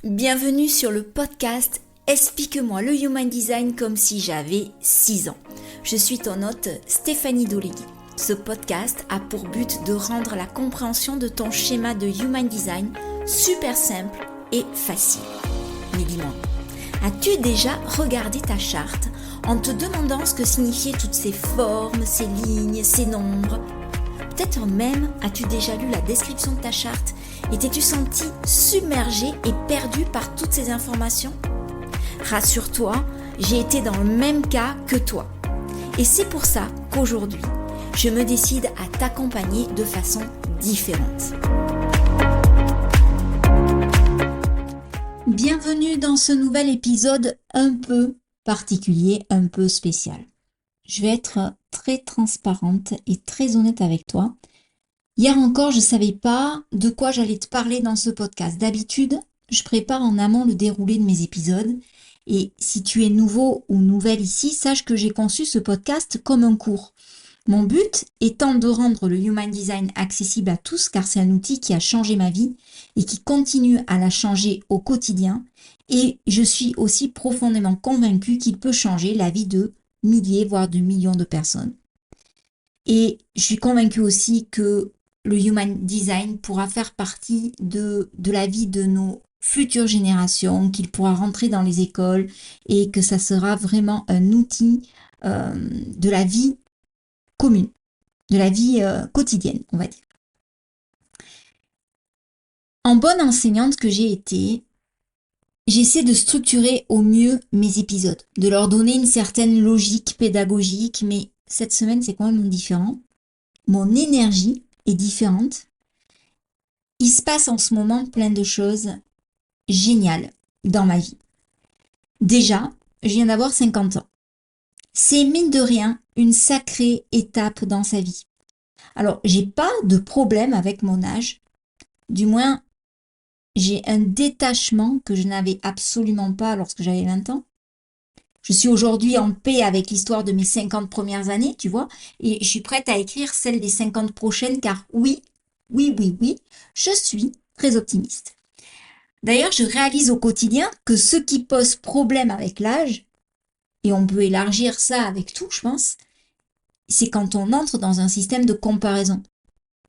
Bienvenue sur le podcast Explique-moi le Human Design comme si j'avais 6 ans. Je suis ton hôte Stéphanie Dolegui. Ce podcast a pour but de rendre la compréhension de ton schéma de Human Design super simple et facile. Mais dis-moi, as-tu déjà regardé ta charte en te demandant ce que signifiaient toutes ces formes, ces lignes, ces nombres ? Peut-être même as-tu déjà lu la description de ta charte et t'es-tu senti submergé et perdu par toutes ces informations ? Rassure-toi, j'ai été dans le même cas que toi. Et c'est pour ça qu'aujourd'hui, je me décide à t'accompagner de façon différente. Bienvenue dans ce nouvel épisode un peu particulier, un peu spécial. Je vais être très transparente et très honnête avec toi. Hier encore, je ne savais pas de quoi j'allais te parler dans ce podcast. D'habitude, je prépare en amont le déroulé de mes épisodes. Et si tu es nouveau ou nouvelle ici, sache que j'ai conçu ce podcast comme un cours. Mon but étant de rendre le Human Design accessible à tous, car c'est un outil qui a changé ma vie et qui continue à la changer au quotidien. Et je suis aussi profondément convaincue qu'il peut changer la vie de milliers, voire de millions de personnes. Et je suis convaincue aussi que le Human Design pourra faire partie de la vie de nos futures générations, qu'il pourra rentrer dans les écoles et que ça sera vraiment un outil de la vie commune, de la vie quotidienne, on va dire. En bonne enseignante que j'ai été, j'essaie de structurer au mieux mes épisodes, de leur donner une certaine logique pédagogique, mais cette semaine c'est quand même différent. Mon énergie est différente. Il se passe en ce moment plein de choses géniales dans ma vie. Déjà, je viens d'avoir 50 ans. C'est mine de rien une sacrée étape dans sa vie. Alors, j'ai pas de problème avec mon âge. Du moins, j'ai un détachement que je n'avais absolument pas lorsque j'avais 20 ans. Je suis aujourd'hui en paix avec l'histoire de mes 50 premières années, tu vois, et je suis prête à écrire celle des 50 prochaines car oui, je suis très optimiste. D'ailleurs, je réalise au quotidien que ce qui pose problème avec l'âge, et on peut élargir ça avec tout, je pense, c'est quand on entre dans un système de comparaison.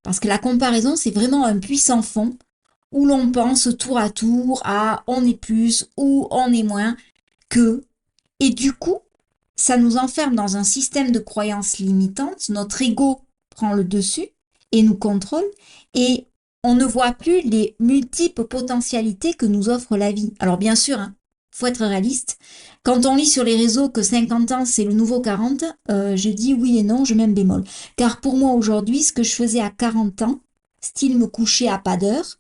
Parce que la comparaison, c'est vraiment un puissant fond où l'on pense tour à tour à on est plus ou on est moins que. Et du coup, ça nous enferme dans un système de croyances limitantes. Notre ego prend le dessus et nous contrôle. Et on ne voit plus les multiples potentialités que nous offre la vie. Alors bien sûr, faut être réaliste. Quand on lit sur les réseaux que 50 ans c'est le nouveau 40, je dis oui et non, je mets un bémol. Car pour moi aujourd'hui, ce que je faisais à 40 ans, style me coucher à pas d'heure,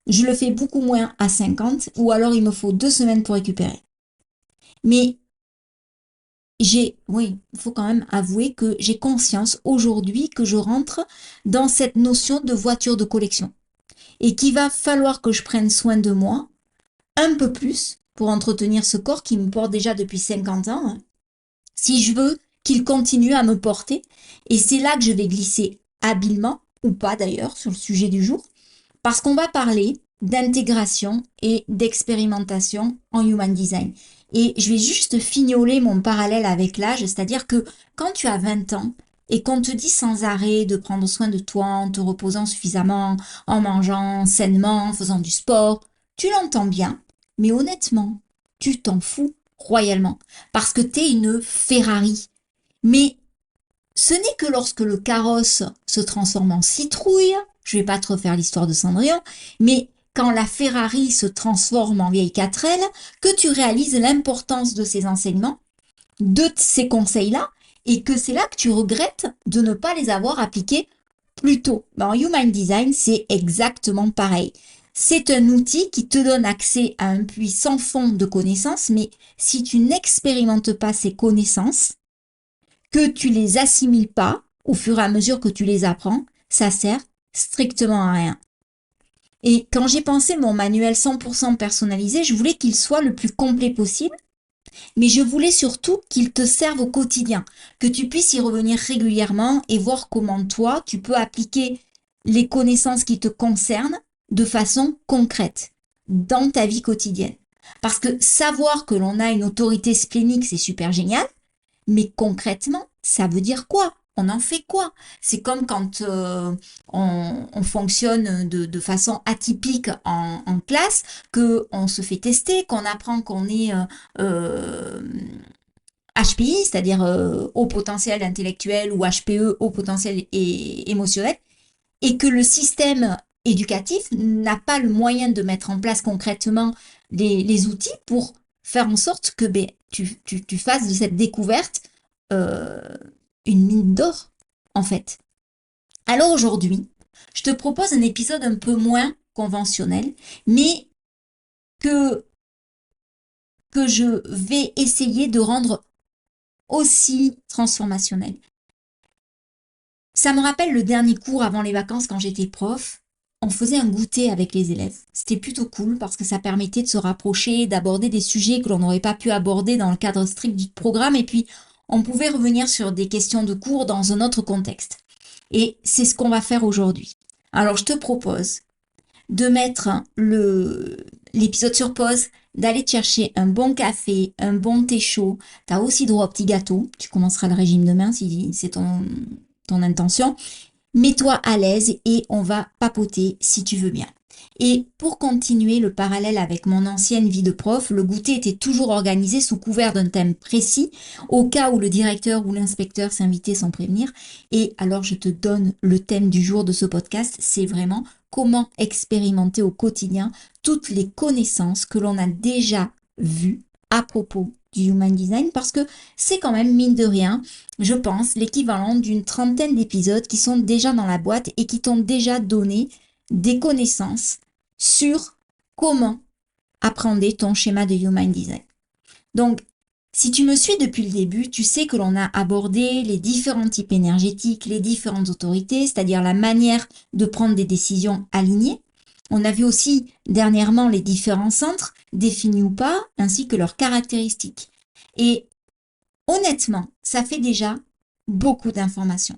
je le fais beaucoup moins à 50, ou alors il me faut 2 semaines pour récupérer. Mais il faut quand même avouer que j'ai conscience aujourd'hui que je rentre dans cette notion de voiture de collection. Et qu'il va falloir que je prenne soin de moi un peu plus pour entretenir ce corps qui me porte déjà depuis 50 ans, si je veux qu'il continue à me porter. Et c'est là que je vais glisser habilement, ou pas d'ailleurs, sur le sujet du jour, parce qu'on va parler d'intégration et d'expérimentation en Human Design. Et je vais juste fignoler mon parallèle avec l'âge, c'est-à-dire que quand tu as 20 ans, et qu'on te dit sans arrêt de prendre soin de toi en te reposant suffisamment, en mangeant sainement, en faisant du sport, tu l'entends bien, mais honnêtement, tu t'en fous royalement, parce que t'es une Ferrari. Mais ce n'est que lorsque le carrosse se transforme en citrouille, je vais pas te refaire l'histoire de Cendrillon, mais quand la Ferrari se transforme en vieille 4L, que tu réalises l'importance de ces enseignements, de ces conseils-là, et que c'est là que tu regrettes de ne pas les avoir appliqués plus tôt. En Human Design, c'est exactement pareil. C'est un outil qui te donne accès à un puits sans fond de connaissances, mais si tu n'expérimentes pas ces connaissances, que tu les assimiles pas au fur et à mesure que tu les apprends, ça sert strictement à rien. Et quand j'ai pensé mon manuel 100% personnalisé, je voulais qu'il soit le plus complet possible, mais je voulais surtout qu'il te serve au quotidien, que tu puisses y revenir régulièrement et voir comment toi, tu peux appliquer les connaissances qui te concernent de façon concrète. dans ta vie quotidienne. Parce que savoir que l'on a une autorité splénique, c'est super génial, mais concrètement, ça veut dire quoi? On en fait quoi? C'est comme quand on fonctionne de façon atypique en classe, qu'on se fait tester, qu'on apprend qu'on est euh, HPI, c'est-à-dire haut potentiel intellectuel, ou HPE, haut potentiel et émotionnel, et que le système éducatif n'a pas le moyen de mettre en place concrètement les outils pour faire en sorte que tu fasses de cette découverte euh, une mine d'or, en fait. Alors aujourd'hui, je te propose un épisode un peu moins conventionnel, mais que, que je vais essayer de rendre aussi transformationnel. Ça me rappelle le dernier cours avant les vacances quand j'étais prof. On faisait un goûter avec les élèves. C'était plutôt cool parce que ça permettait de se rapprocher, d'aborder des sujets que l'on n'aurait pas pu aborder dans le cadre strict du programme et puis on pouvait revenir sur des questions de cours dans un autre contexte. Et c'est ce qu'on va faire aujourd'hui. Alors je te propose de mettre l'épisode sur pause, d'aller te chercher un bon café, un bon thé chaud. Tu as aussi droit au petit gâteau. Tu commenceras le régime demain si c'est ton intention. Mets-toi à l'aise et on va papoter si tu veux bien. Et pour continuer le parallèle avec mon ancienne vie de prof, le goûter était toujours organisé sous couvert d'un thème précis, au cas où le directeur ou l'inspecteur s'invitait sans prévenir. Et alors je te donne le thème du jour de ce podcast, c'est vraiment comment expérimenter au quotidien toutes les connaissances que l'on a déjà vues à propos du Human Design, parce que c'est quand même, mine de rien, je pense, l'équivalent d'une trentaine d'épisodes qui sont déjà dans la boîte et qui t'ont déjà donné des connaissances sur comment appréhender ton schéma de Human Design. Donc, si tu me suis depuis le début, tu sais que l'on a abordé les différents types énergétiques, les différentes autorités, c'est-à-dire la manière de prendre des décisions alignées. On a vu aussi dernièrement les différents centres, définis ou pas, ainsi que leurs caractéristiques. Et honnêtement, ça fait déjà beaucoup d'informations.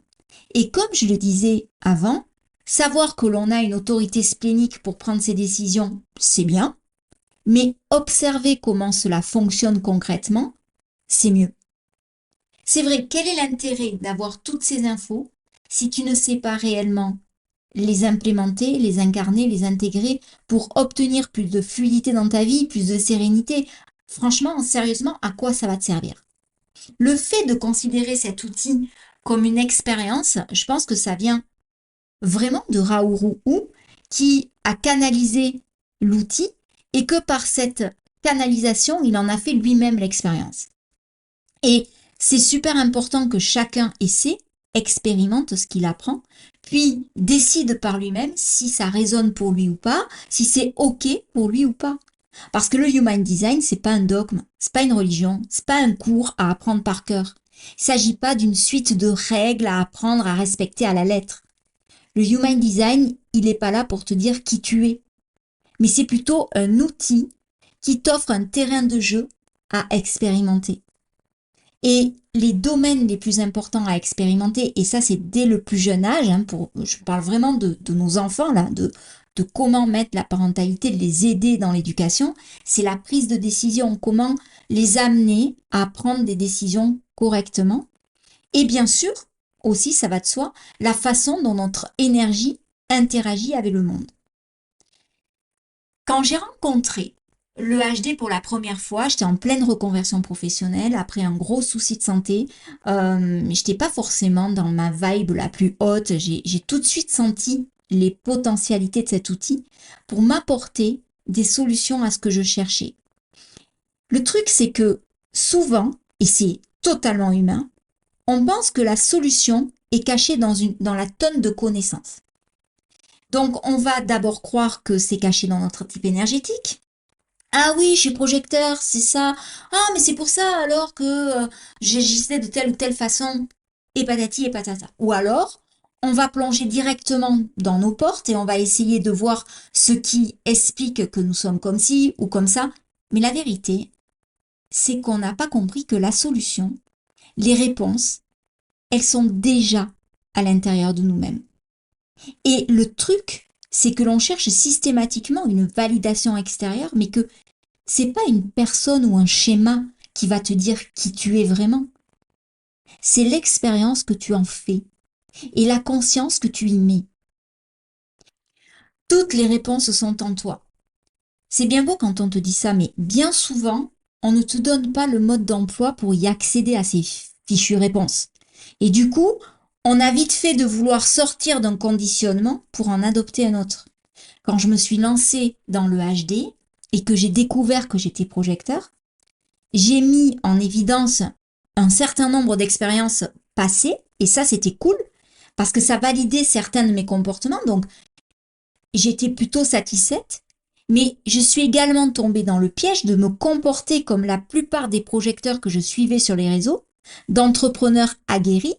Et comme je le disais avant, savoir que l'on a une autorité splénique pour prendre ses décisions, c'est bien, mais observer comment cela fonctionne concrètement, c'est mieux. C'est vrai, quel est l'intérêt d'avoir toutes ces infos si tu ne sais pas réellement les implémenter, les incarner, les intégrer pour obtenir plus de fluidité dans ta vie, plus de sérénité? Franchement, sérieusement, à quoi ça va te servir? Le fait de considérer cet outil comme une expérience, je pense que ça vient vraiment de Raoult qui a canalisé l'outil et que par cette canalisation, il en a fait lui-même l'expérience. Et c'est super important que chacun essaie, expérimente ce qu'il apprend, puis décide par lui-même si ça résonne pour lui ou pas, si c'est OK pour lui ou pas. Parce que le Human Design, c'est pas un dogme, c'est pas une religion, c'est pas un cours à apprendre par cœur. Il s'agit pas d'une suite de règles à apprendre à respecter à la lettre. Le Human Design, il n'est pas là pour te dire qui tu es, mais c'est plutôt un outil qui t'offre un terrain de jeu à expérimenter. Et les domaines les plus importants à expérimenter, et ça c'est dès le plus jeune âge, hein, je parle vraiment de nos enfants, là, de comment mettre la parentalité, de les aider dans l'éducation, c'est la prise de décision, comment les amener à prendre des décisions correctement. Et bien sûr, aussi, ça va de soi, la façon dont notre énergie interagit avec le monde. Quand j'ai rencontré le HD pour la première fois, j'étais en pleine reconversion professionnelle après un gros souci de santé. J'étais pas forcément dans ma vibe la plus haute. J'ai tout de suite senti les potentialités de cet outil pour m'apporter des solutions à ce que je cherchais. Le truc, c'est que souvent, et c'est totalement humain, on pense que la solution est cachée dans la tonne de connaissances. Donc, on va d'abord croire que c'est caché dans notre type énergétique. Ah oui, je suis projecteur, c'est ça. Ah, mais c'est pour ça alors que j'agissais de telle ou telle façon. Et patati et patata. Ou alors, on va plonger directement dans nos portes et on va essayer de voir ce qui explique que nous sommes comme ci ou comme ça. Mais la vérité, c'est qu'on n'a pas compris que la solution, les réponses, elles sont déjà à l'intérieur de nous-mêmes. Et le truc, c'est que l'on cherche systématiquement une validation extérieure, mais que c'est pas une personne ou un schéma qui va te dire qui tu es vraiment. C'est l'expérience que tu en fais et la conscience que tu y mets. Toutes les réponses sont en toi. C'est bien beau quand on te dit ça, mais bien souvent, on ne te donne pas le mode d'emploi pour y accéder à ces fichues réponses. Et du coup, on a vite fait de vouloir sortir d'un conditionnement pour en adopter un autre. Quand je me suis lancée dans le HD et que j'ai découvert que j'étais projecteur, j'ai mis en évidence un certain nombre d'expériences passées, et ça c'était cool, parce que ça validait certains de mes comportements, donc j'étais plutôt satisfaite, mais je suis également tombée dans le piège de me comporter comme la plupart des projecteurs que je suivais sur les réseaux, d'entrepreneurs aguerris,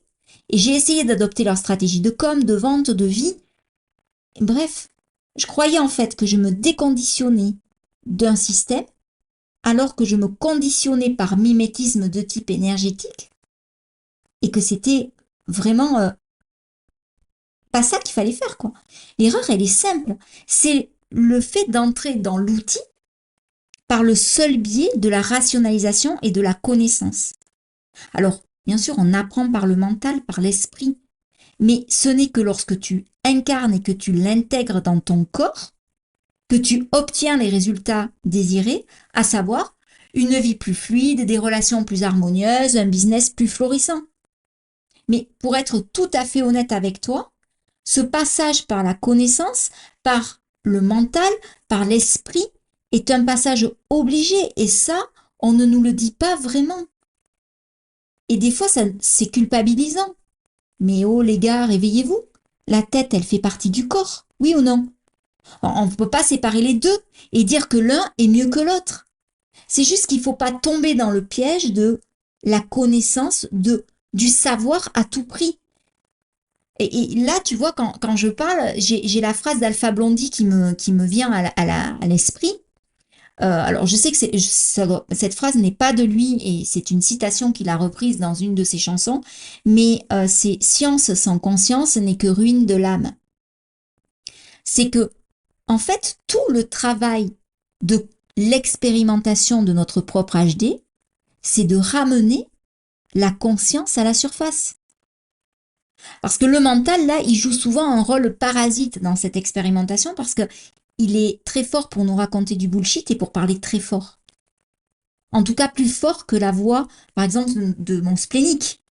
et j'ai essayé d'adopter leur stratégie de com, de vente, de vie. Bref, je croyais en fait que je me déconditionnais d'un système alors que je me conditionnais par mimétisme de type énergétique et que c'était vraiment pas ça qu'il fallait faire, quoi. L'erreur, elle est simple. C'est le fait d'entrer dans l'outil par le seul biais de la rationalisation et de la connaissance. Alors, bien sûr, on apprend par le mental, par l'esprit, mais ce n'est que lorsque tu incarnes et que tu l'intègres dans ton corps que tu obtiens les résultats désirés, à savoir une vie plus fluide, des relations plus harmonieuses, un business plus florissant. Mais pour être tout à fait honnête avec toi, ce passage par la connaissance, par le mental, par l'esprit, est un passage obligé et ça, on ne nous le dit pas vraiment. Et des fois, c'est culpabilisant. Mais oh les gars, réveillez-vous. La tête, elle fait partie du corps, oui ou non? On ne peut pas séparer les deux et dire que l'un est mieux que l'autre. C'est juste qu'il ne faut pas tomber dans le piège de la connaissance, du savoir à tout prix. Et là, tu vois, quand je parle, j'ai la phrase d'Alpha Blondy qui me vient à l'esprit. Alors, je sais que cette phrase n'est pas de lui et c'est une citation qu'il a reprise dans une de ses chansons, mais c'est science sans conscience n'est que ruine de l'âme. C'est que, en fait, tout le travail de l'expérimentation de notre propre HD, c'est de ramener la conscience à la surface. Parce que le mental, là, il joue souvent un rôle parasite dans cette expérimentation parce que il est très fort pour nous raconter du bullshit et pour parler très fort. En tout cas, plus fort que la voix, par exemple, de mon splénique.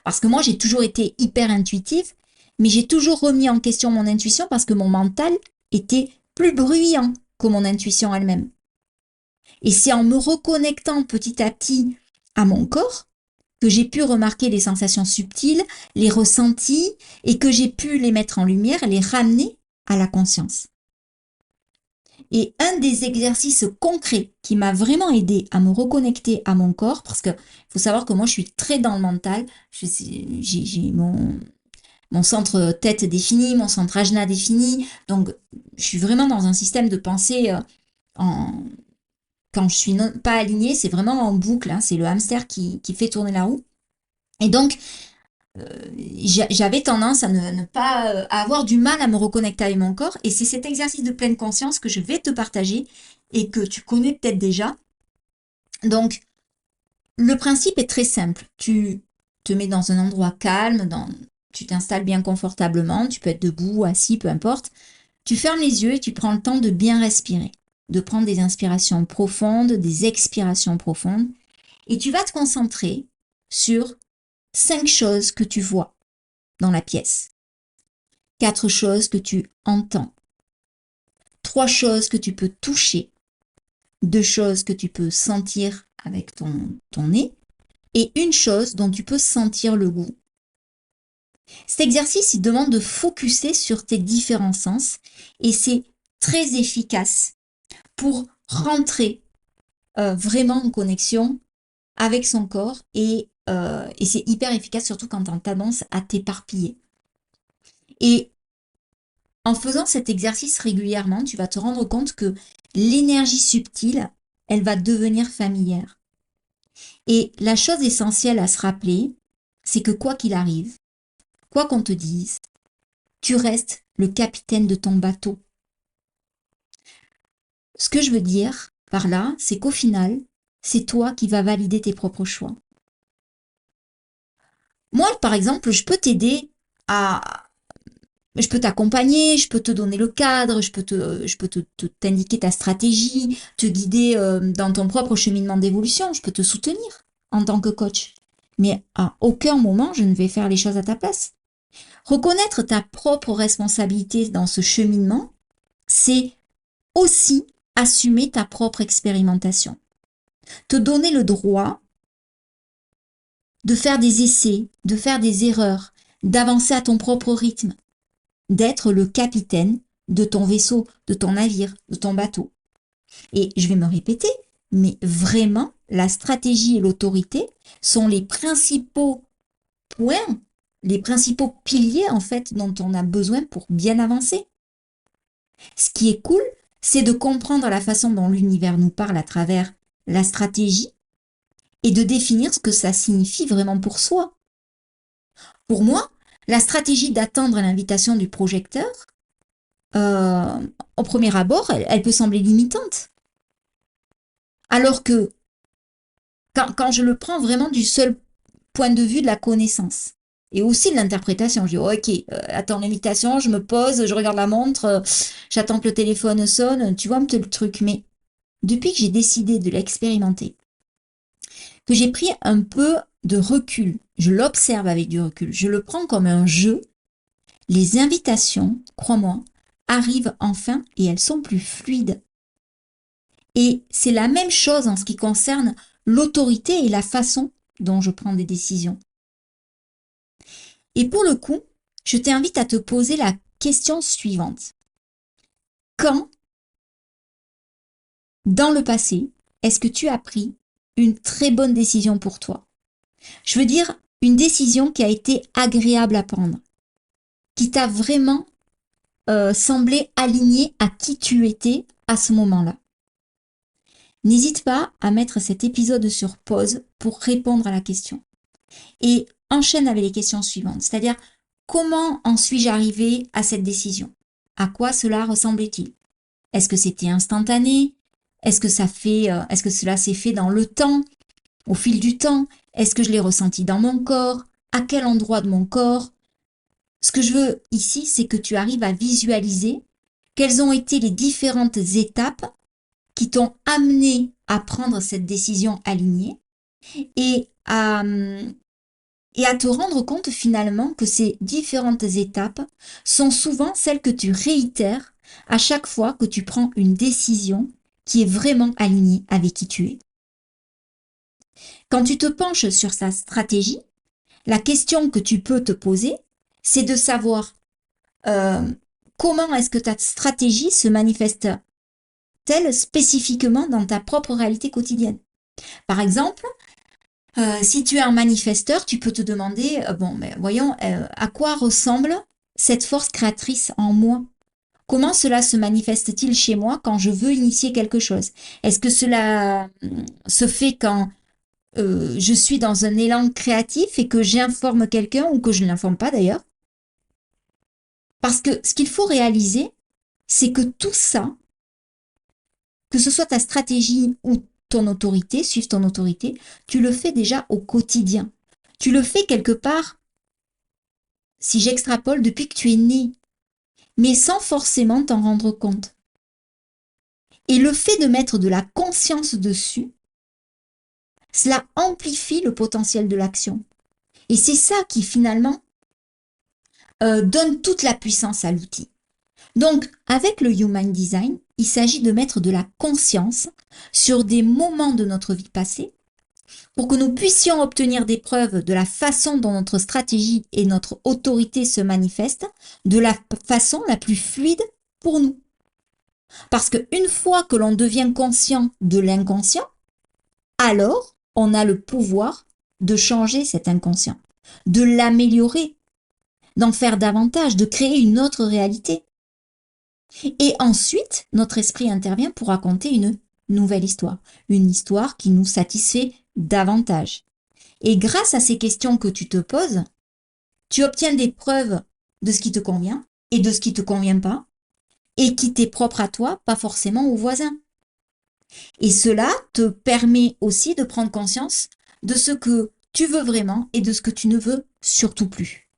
Parce que moi, j'ai toujours été hyper intuitive, mais j'ai toujours remis en question mon intuition parce que mon mental était plus bruyant que mon intuition elle-même. Et c'est en me reconnectant petit à petit à mon corps que j'ai pu remarquer les sensations subtiles, les ressentis, et que j'ai pu les mettre en lumière, les ramener à la conscience. Et un des exercices concrets qui m'a vraiment aidé à me reconnecter à mon corps, parce que faut savoir que moi je suis très dans le mental, j'ai mon centre tête défini, mon centre ajna défini, donc je suis vraiment dans un système de pensée en, quand je suis pas alignée, c'est vraiment en boucle, hein, c'est le hamster qui fait tourner la roue. Et donc, j'avais tendance à ne pas à avoir du mal à me reconnecter avec mon corps. Et c'est cet exercice de pleine conscience que je vais te partager et que tu connais peut-être déjà. Donc, le principe est très simple. Tu te mets dans un endroit calme, tu t'installes bien confortablement, tu peux être debout, assis, peu importe. Tu fermes les yeux et tu prends le temps de bien respirer, de prendre des inspirations profondes, des expirations profondes. Et tu vas te concentrer sur 5 choses que tu vois dans la pièce, 4 choses que tu entends, 3 choses que tu peux toucher, 2 choses que tu peux sentir avec ton nez et une chose dont tu peux sentir le goût. Cet exercice, il demande de focuser sur tes différents sens et c'est très efficace pour rentrer vraiment en connexion avec son corps et c'est hyper efficace surtout quand tu as tendance à t'éparpiller. Et en faisant cet exercice régulièrement, tu vas te rendre compte que l'énergie subtile, elle va devenir familière. Et la chose essentielle à se rappeler, c'est que quoi qu'il arrive, quoi qu'on te dise, tu restes le capitaine de ton bateau. Ce que je veux dire par là, c'est qu'au final, c'est toi qui vas valider tes propres choix. Moi, par exemple, je peux t'aider à... Je peux t'accompagner, je peux te donner le cadre, t'indiquer ta stratégie, te guider dans ton propre cheminement d'évolution, je peux te soutenir en tant que coach. Mais à aucun moment, je ne vais faire les choses à ta place. Reconnaître ta propre responsabilité dans ce cheminement, c'est aussi assumer ta propre expérimentation. Te donner le droit de faire des essais, de faire des erreurs, d'avancer à ton propre rythme, d'être le capitaine de ton vaisseau, de ton navire, de ton bateau. Et je vais me répéter, mais vraiment, la stratégie et l'autorité sont les principaux points, les principaux piliers en fait dont on a besoin pour bien avancer. Ce qui est cool, c'est de comprendre la façon dont l'univers nous parle à travers la stratégie et de définir ce que ça signifie vraiment pour soi. Pour moi, la stratégie d'attendre l'invitation du projecteur, au premier abord, elle peut sembler limitante. Alors que quand je le prends vraiment du seul point de vue de la connaissance et aussi de l'interprétation, je dis ok, attends l'invitation, je me pose, je regarde la montre, j'attends que le téléphone sonne, tu vois un peu le truc. Mais depuis que j'ai décidé de l'expérimenter, que j'ai pris un peu de recul, je l'observe avec du recul, je le prends comme un jeu, les invitations, crois-moi, arrivent enfin et elles sont plus fluides. Et c'est la même chose en ce qui concerne l'autorité et la façon dont je prends des décisions. Et pour le coup, je t'invite à te poser la question suivante. Quand, dans le passé, est-ce que tu as pris une très bonne décision pour toi? Je veux dire, une décision qui a été agréable à prendre, qui t'a vraiment semblé alignée à qui tu étais à ce moment-là. N'hésite pas à mettre cet épisode sur pause pour répondre à la question. Et enchaîne avec les questions suivantes, c'est-à-dire comment en suis-je arrivé à cette décision? À quoi cela ressemblait-il? Est-ce que c'était instantané? Est-ce que cela s'est fait dans le temps, au fil du temps? Est-ce que je l'ai ressenti dans mon corps? À quel endroit de mon corps? Ce que je veux ici, c'est que tu arrives à visualiser quelles ont été les différentes étapes qui t'ont amené à prendre cette décision alignée et à te rendre compte finalement que ces différentes étapes sont souvent celles que tu réitères à chaque fois que tu prends une décision qui est vraiment alignée avec qui tu es. Quand tu te penches sur sa stratégie, la question que tu peux te poser, c'est de savoir comment est-ce que ta stratégie se manifeste-t-elle spécifiquement dans ta propre réalité quotidienne. Par exemple, si tu es un manifesteur, tu peux te demander, voyons, à quoi ressemble cette force créatrice en moi? Comment cela se manifeste-t-il chez moi quand je veux initier quelque chose? Est-ce que cela se fait quand je suis dans un élan créatif et que j'informe quelqu'un ou que je ne l'informe pas d'ailleurs? Parce que ce qu'il faut réaliser, c'est que tout ça, que ce soit ta stratégie ou ton autorité, suivre ton autorité, tu le fais déjà au quotidien. Tu le fais quelque part, si j'extrapole, depuis que tu es né, mais sans forcément t'en rendre compte. Et le fait de mettre de la conscience dessus, cela amplifie le potentiel de l'action. Et c'est ça qui finalement donne toute la puissance à l'outil. Donc, avec le Human Design, il s'agit de mettre de la conscience sur des moments de notre vie passée pour que nous puissions obtenir des preuves de la façon dont notre stratégie et notre autorité se manifestent de la façon la plus fluide pour nous. Parce qu'une fois que l'on devient conscient de l'inconscient, alors on a le pouvoir de changer cet inconscient, de l'améliorer, d'en faire davantage, de créer une autre réalité. Et ensuite, notre esprit intervient pour raconter une nouvelle histoire, une histoire qui nous satisfait davantage. Et grâce à ces questions que tu te poses, tu obtiens des preuves de ce qui te convient et de ce qui te convient pas et qui t'est propre à toi, pas forcément aux voisins. Et cela te permet aussi de prendre conscience de ce que tu veux vraiment et de ce que tu ne veux surtout plus.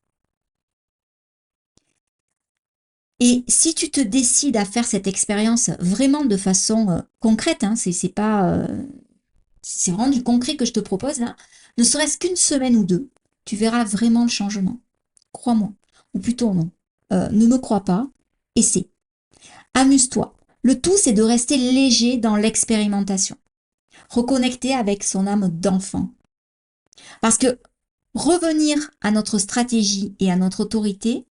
Et si tu te décides à faire cette expérience vraiment de façon concrète, hein, c'est pas, c'est vraiment du concret que je te propose là, ne serait-ce qu'une semaine ou deux, tu verras vraiment le changement. Crois-moi. Ou plutôt non. Ne me crois pas, essaie. Amuse-toi. Le tout, c'est de rester léger dans l'expérimentation. Reconnecter avec son âme d'enfant. Parce que revenir à notre stratégie et à notre autorité,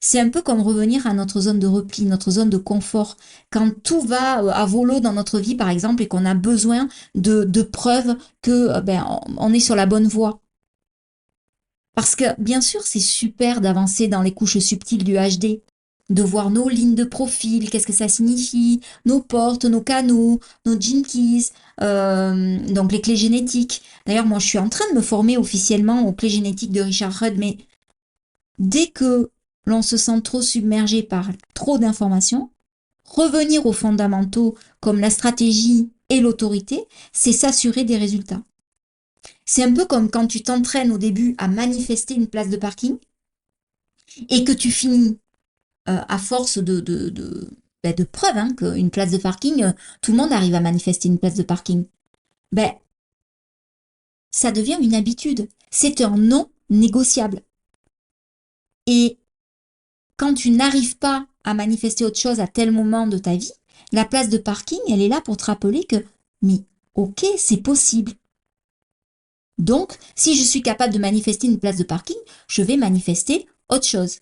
c'est un peu comme revenir à notre zone de repli, notre zone de confort. Quand tout va à volo dans notre vie, par exemple, et qu'on a besoin de preuves que on est sur la bonne voie. Parce que, bien sûr, c'est super d'avancer dans les couches subtiles du HD, de voir nos lignes de profil, qu'est-ce que ça signifie, nos portes, nos canaux, nos gene keys, donc les clés génétiques. D'ailleurs, moi, je suis en train de me former officiellement aux clés génétiques de Richard Rudd, mais dès que l'on se sent trop submergé par trop d'informations, revenir aux fondamentaux comme la stratégie et l'autorité, c'est s'assurer des résultats. C'est un peu comme quand tu t'entraînes au début à manifester une place de parking et que tu finis à force de preuves hein, qu'une place de parking, tout le monde arrive à manifester une place de parking. Ben, ça devient une habitude. C'est un non négociable. Et quand tu n'arrives pas à manifester autre chose à tel moment de ta vie, la place de parking, elle est là pour te rappeler que, mais ok, c'est possible. Donc, si je suis capable de manifester une place de parking, je vais manifester autre chose.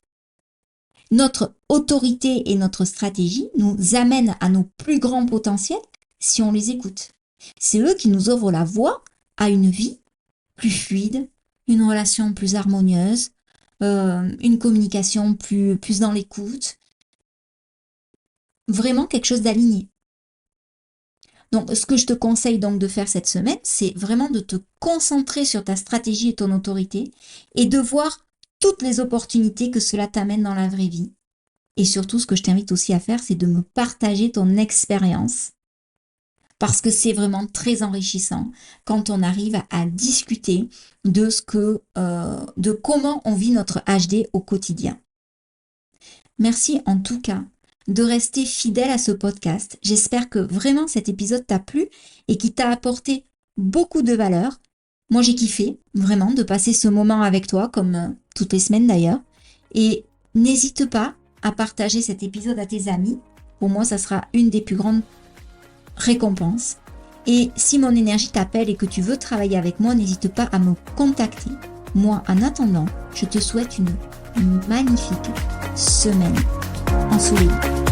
Notre autorité et notre stratégie nous amènent à nos plus grands potentiels si on les écoute. C'est eux qui nous ouvrent la voie à une vie plus fluide, une relation plus harmonieuse, une communication plus dans l'écoute. Vraiment quelque chose d'aligné. Donc, ce que je te conseille donc de faire cette semaine, c'est vraiment de te concentrer sur ta stratégie et ton autorité et de voir toutes les opportunités que cela t'amène dans la vraie vie. Et surtout, ce que je t'invite aussi à faire, c'est de me partager ton expérience. Parce que c'est vraiment très enrichissant quand on arrive à discuter de de comment on vit notre HD au quotidien. Merci en tout cas de rester fidèle à ce podcast. J'espère que vraiment cet épisode t'a plu et qu'il t'a apporté beaucoup de valeur. Moi, j'ai kiffé vraiment de passer ce moment avec toi, comme toutes les semaines d'ailleurs. Et n'hésite pas à partager cet épisode à tes amis. Pour moi, ça sera une des plus grandes récompenses. Et si mon énergie t'appelle et que tu veux travailler avec moi, n'hésite pas à me contacter. Moi, en attendant, je te souhaite une magnifique semaine ensoleillée.